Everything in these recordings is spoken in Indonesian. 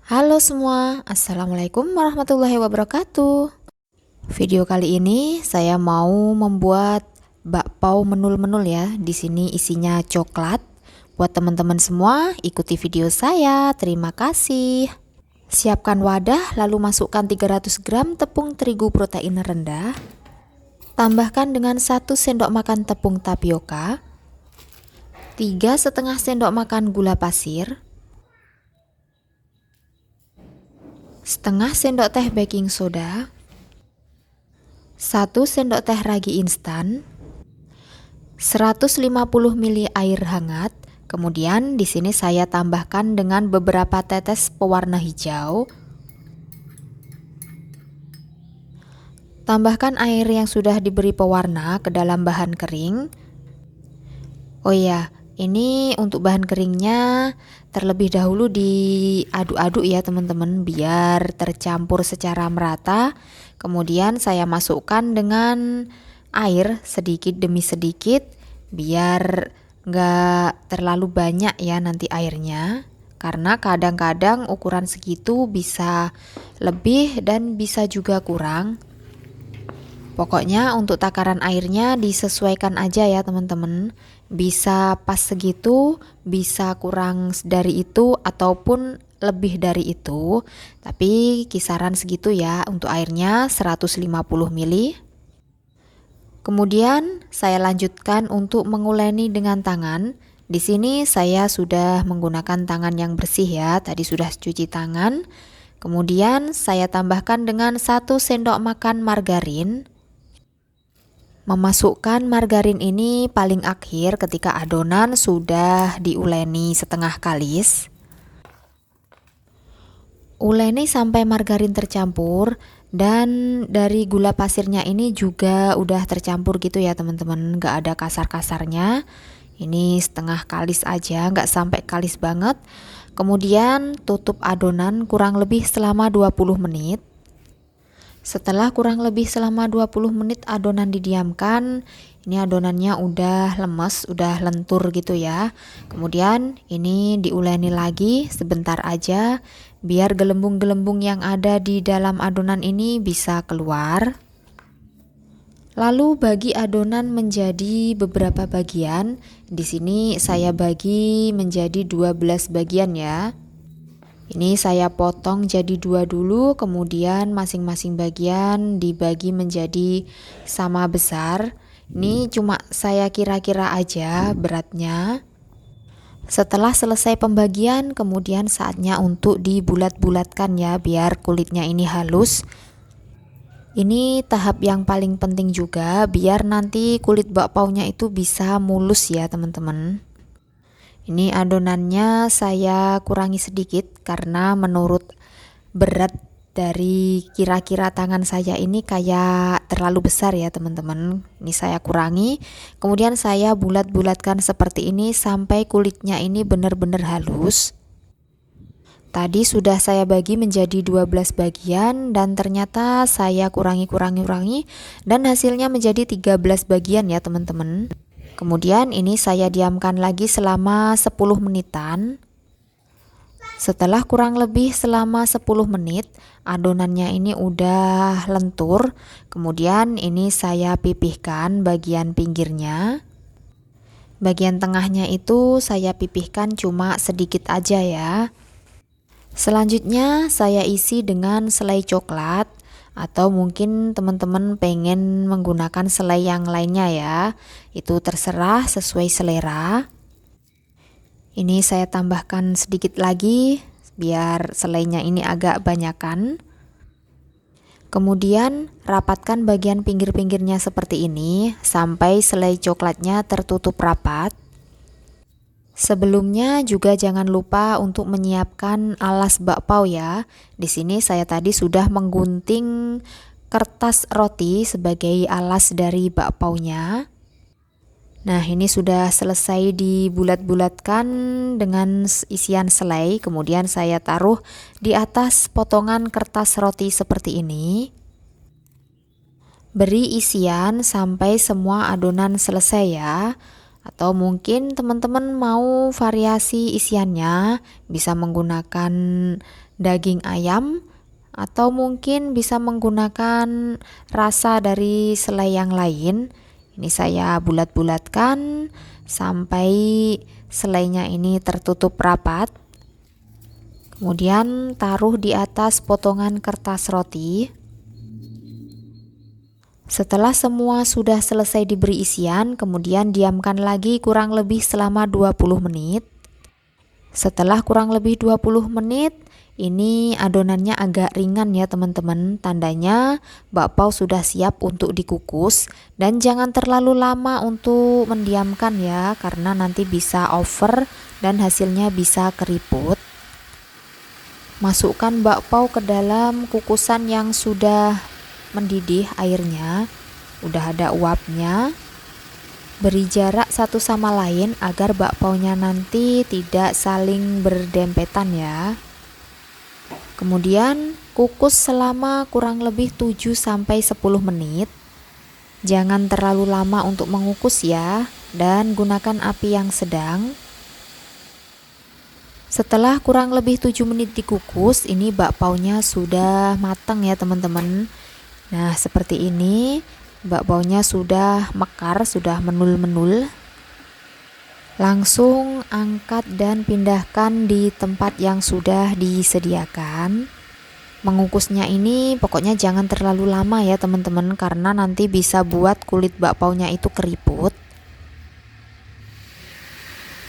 Halo semua, Assalamualaikum warahmatullahi wabarakatuh. Video kali ini saya mau membuat bakpao menul-menul ya. Di sini isinya coklat. Buat teman-teman semua, ikuti video saya. Terima kasih. Siapkan wadah, lalu masukkan 300 gram tepung terigu protein rendah. Tambahkan dengan 1 sendok makan tepung tapioka, 3,5 sendok makan gula pasir, setengah sendok teh baking soda, 1 sendok teh ragi instan, 150 ml air hangat. Kemudian di sini saya tambahkan dengan beberapa tetes pewarna hijau. Tambahkan air yang sudah diberi pewarna ke dalam bahan kering. Oh iya, ini untuk bahan keringnya terlebih dahulu diaduk-aduk ya teman-teman, biar tercampur secara merata. Kemudian saya masukkan dengan air sedikit demi sedikit biar nggak terlalu banyak ya nanti airnya. Karena kadang-kadang ukuran segitu bisa lebih dan bisa juga kurang. Pokoknya untuk takaran airnya disesuaikan aja ya teman-teman. Bisa pas segitu, bisa kurang dari itu ataupun lebih dari itu. Tapi kisaran segitu ya untuk airnya 150 ml. Kemudian saya lanjutkan untuk menguleni dengan tangan. Di sini saya sudah menggunakan tangan yang bersih ya. Tadi sudah cuci tangan. Kemudian saya tambahkan dengan 1 sendok makan margarin. Memasukkan margarin ini paling akhir ketika adonan sudah diuleni setengah kalis. Uleni sampai margarin tercampur dan dari gula pasirnya ini juga udah tercampur gitu ya teman-teman, nggak ada kasar-kasarnya. Ini setengah kalis aja, nggak sampai kalis banget. Kemudian tutup adonan kurang lebih selama 20 menit. Setelah kurang lebih selama 20 menit adonan didiamkan, ini adonannya udah lemes, udah lentur gitu ya. Kemudian ini diuleni lagi sebentar aja biar gelembung-gelembung yang ada di dalam adonan ini bisa keluar. Lalu bagi adonan menjadi beberapa bagian. Di sini saya bagi menjadi 12 bagian ya. Ini saya potong jadi 2 dulu, kemudian masing-masing bagian dibagi menjadi sama besar. Ini cuma saya kira-kira aja beratnya. Setelah selesai pembagian, kemudian saatnya untuk dibulat-bulatkan ya, biar kulitnya ini halus. Ini tahap yang paling penting juga, biar nanti kulit bakpaonya itu bisa mulus ya teman-teman. Ini adonannya saya kurangi sedikit karena menurut berat dari kira-kira tangan saya ini kayak terlalu besar ya teman-teman. Ini saya kurangi, kemudian saya bulat-bulatkan seperti ini sampai kulitnya ini benar-benar halus. Tadi sudah saya bagi menjadi 12 bagian dan ternyata saya kurangi dan hasilnya menjadi 13 bagian ya teman-teman. Kemudian ini saya diamkan lagi selama 10 menitan. Setelah kurang lebih selama 10 menit, adonannya ini udah lentur. Kemudian ini saya pipihkan bagian pinggirnya. Bagian tengahnya itu saya pipihkan cuma sedikit aja ya. Selanjutnya saya isi dengan selai coklat. Atau mungkin teman-teman pengen menggunakan selai yang lainnya ya, itu terserah sesuai selera. Ini saya tambahkan sedikit lagi biar selainya ini agak banyakan. Kemudian rapatkan bagian pinggir-pinggirnya seperti ini sampai selai coklatnya tertutup rapat. Sebelumnya juga jangan lupa untuk menyiapkan alas bakpao ya. Di sini saya tadi sudah menggunting kertas roti sebagai alas dari bakpaonya. Nah, ini sudah selesai dibulat-bulatkan dengan isian selai. Kemudian saya taruh di atas potongan kertas roti seperti ini. Beri isian sampai semua adonan selesai ya. Atau mungkin teman-teman mau variasi isiannya, bisa menggunakan daging ayam atau mungkin bisa menggunakan rasa dari selai yang lain. Ini saya bulat-bulatkan sampai selainya ini tertutup rapat. Kemudian taruh di atas potongan kertas roti. Setelah semua sudah selesai diberi isian, kemudian diamkan lagi kurang lebih selama 20 menit. Setelah kurang lebih 20 menit, ini adonannya agak ringan ya teman-teman. Tandanya bakpao sudah siap untuk dikukus, dan jangan terlalu lama untuk mendiamkan ya, karena nanti bisa over dan hasilnya bisa keriput. Masukkan bakpao ke dalam kukusan yang sudah mendidih airnya, udah ada uapnya. Beri jarak satu sama lain agar bakpaonya nanti tidak saling berdempetan ya. Kemudian kukus selama kurang lebih 7-10 menit. Jangan terlalu lama untuk mengukus ya, dan gunakan api yang sedang. Setelah kurang lebih 7 menit dikukus, ini bakpaonya sudah matang ya teman-teman. Nah, seperti ini. Bakpaonya sudah mekar, sudah menul-menul. Langsung angkat dan pindahkan di tempat yang sudah disediakan. Mengukusnya ini pokoknya jangan terlalu lama ya teman-teman, karena nanti bisa buat kulit bakpaonya itu keriput.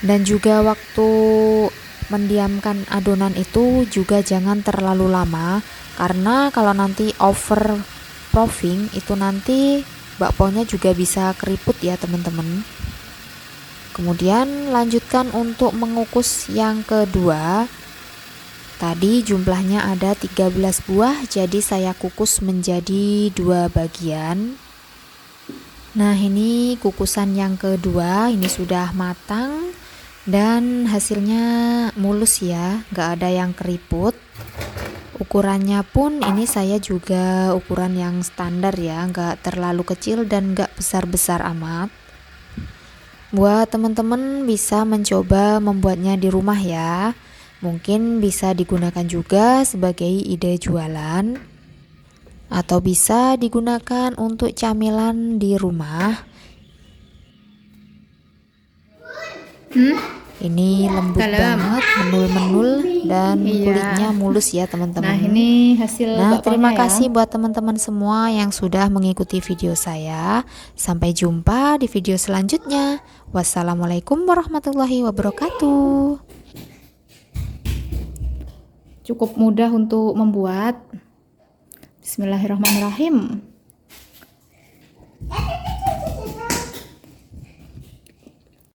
Dan juga waktu mendiamkan adonan itu juga jangan terlalu lama, karena kalau nanti over proofing itu nanti bakpaonya juga bisa keriput ya teman-teman. Kemudian lanjutkan untuk mengukus yang kedua. Tadi jumlahnya ada 13 buah, jadi saya kukus menjadi 2 bagian. Nah, ini kukusan yang kedua, ini sudah matang dan hasilnya mulus ya, gak ada yang keriput. Ukurannya pun ini saya juga ukuran yang standar ya, nggak terlalu kecil dan nggak besar-besar amat. Buat teman-teman bisa mencoba membuatnya di rumah ya. Mungkin bisa digunakan juga sebagai ide jualan, atau bisa digunakan untuk camilan di rumah. Ini lembut banget, menul-menul, dan kulitnya mulus ya teman-teman. Nah, ini hasil bakpaonya terima ya. kasih buat teman-teman semua yang sudah mengikuti video saya. Sampai jumpa di video selanjutnya. Wassalamualaikum warahmatullahi wabarakatuh. Cukup mudah untuk membuat. Bismillahirrahmanirrahim.